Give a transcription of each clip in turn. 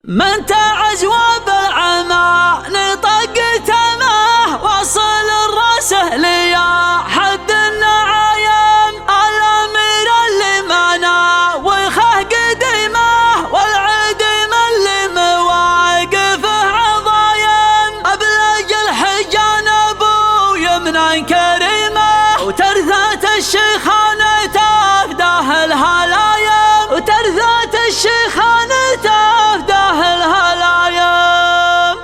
من تعجوى بالعمى نطق تمه وصل الراسه ليا حد النعايم الامير اللي معنا وخه قديمه والعديم اللي مواقفه عظايم ابلج الحجان ابو يمنى كريمه وترثات الشيخان تفداه الهلايم وترثات الشيخان تفداه الهلايم.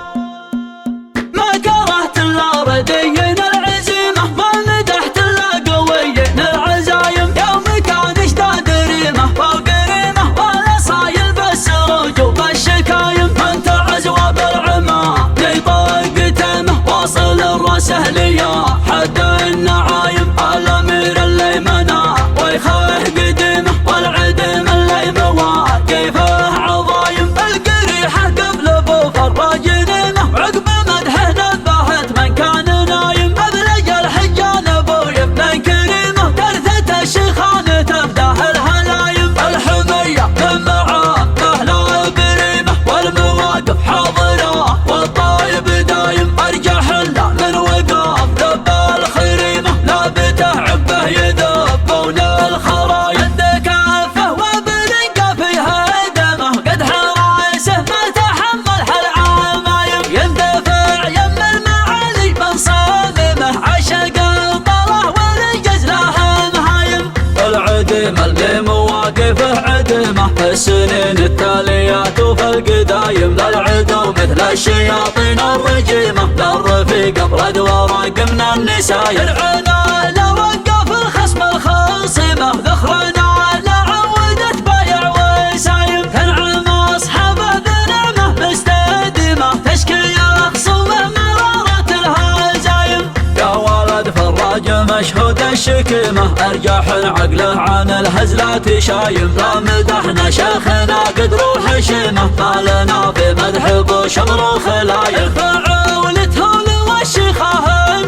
ما كرهت الا ردين العزيمه ما مدحت الا قويين العزايم يوم كان اشتاد ريمه فوق ريمه ولا صايل بالسروج وبالشكايم. من تعزوى بالعمى يطق تمه واصل الراسه ليا حد النعايم الامير اللي منى ويخه قديمه والعدم اللي مواقفه عظايم. القريحه قبل ابو فراج نيمه وعقب مدحه نبهت من كان نايم. ابلج الحجان ابو يمنى كريمه ترثة الشيخان تفداه الهلايم. الحميه من معاه اهله بريمه والمواقف حاضره والطايب دايم. ارجح له من وقاف ذب الخريمه لا بتعبه يذبون الخرايم. عندك عفه وبرنقه فيها دمه قد حراسه ما تحمل هالعمايم. يندفع يم المعالي من صاممه عشق الطله ونجز له مهايم. العدم اللي مواقفه عدمه في السنين التاليات وفي القدايم. للعدو مثل الشياطين الرجيمه للرفيق برد وراق من النسايم. العنا لو وقف الخصم الخاصمه ذخرنا لعودت بايع وسايم. تنعم اصحابه بنعمه مستديمه تشكي خصومه مراره الهزايم. يا ولد فراج مشهود الشكيمه ارجح عقله عن الهزلات شايم. لا مدحنا شيخنا قدر وحشمه ما لنا في مدح ابو شمر وخلايم. الفعول تهول والشيخه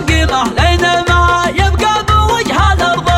قيمه لينما يبقى بوجه الارض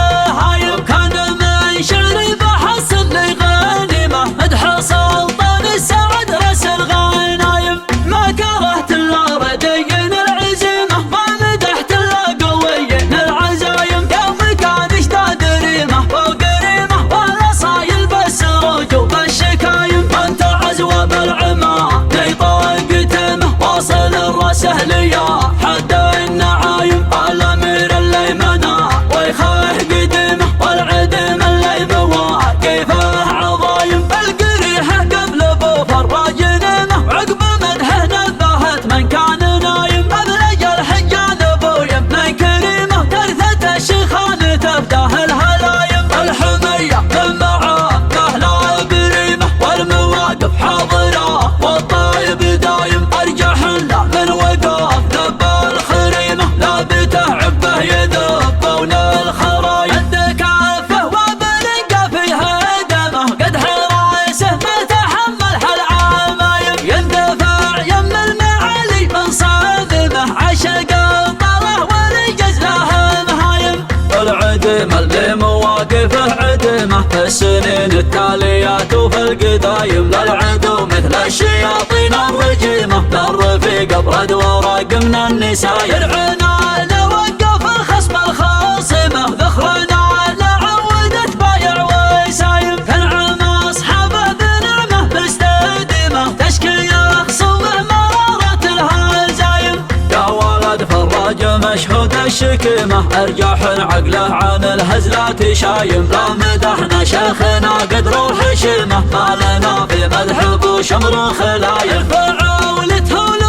هايم. كان من شعري بحصل لي غنيمه مدح سلطان السعد راس الغنايم. ما كرهت الا ردين العزيمه ما مدحت الا قويين العزايم. يوم كان اشتاد ريمه فوق ريمه ولا صايل بالسروج وبالشكايم. من تعزوى بالعمى يطق تمه واصل الراسه ليا حد النعايم. الامير اللي منى ويخه قديمه والعدم اللي مواقفه عظايم. القريحه قبل ابو فراج نيمه وعقب مدحه نبهت من كان نايم. ابلج الحجان ابو يمنى كريمه ترثة الشيخان تفداه الهلايم. الحميه من معاه اهله بريمه والمواقف حاضره والطايب دايم. ارجح له من وقاف ذب الخريمه لا بتعبه يذبون الخرايم. عندك عفه وبرنقه فيها دمه قد حراسه ما تحمل هالعمايم. يندفع يم المعالي من صاممه عشق الطله ونجز له مهايم. العدم اللي مواقفه عدمه في السنين التاليات وفي القدايم. للعدو مثل الشياطين الرجيمه للرفيق برد وراق من النسايم. العنا لو وقف الخصم الخاصمه ذخرنا لعودت بايع وسايم. تنعم اصحابه بنعمه مستديمه تشكي خصومه مراره الهزايم. يا ولد فراج مشهود الشكيمه ارجح عقله عن الهزلات شايم. لا مدحنا شيخنا قدر وحشمه ما لنا في مدح ابو شمر وخلايم. الفعول تهول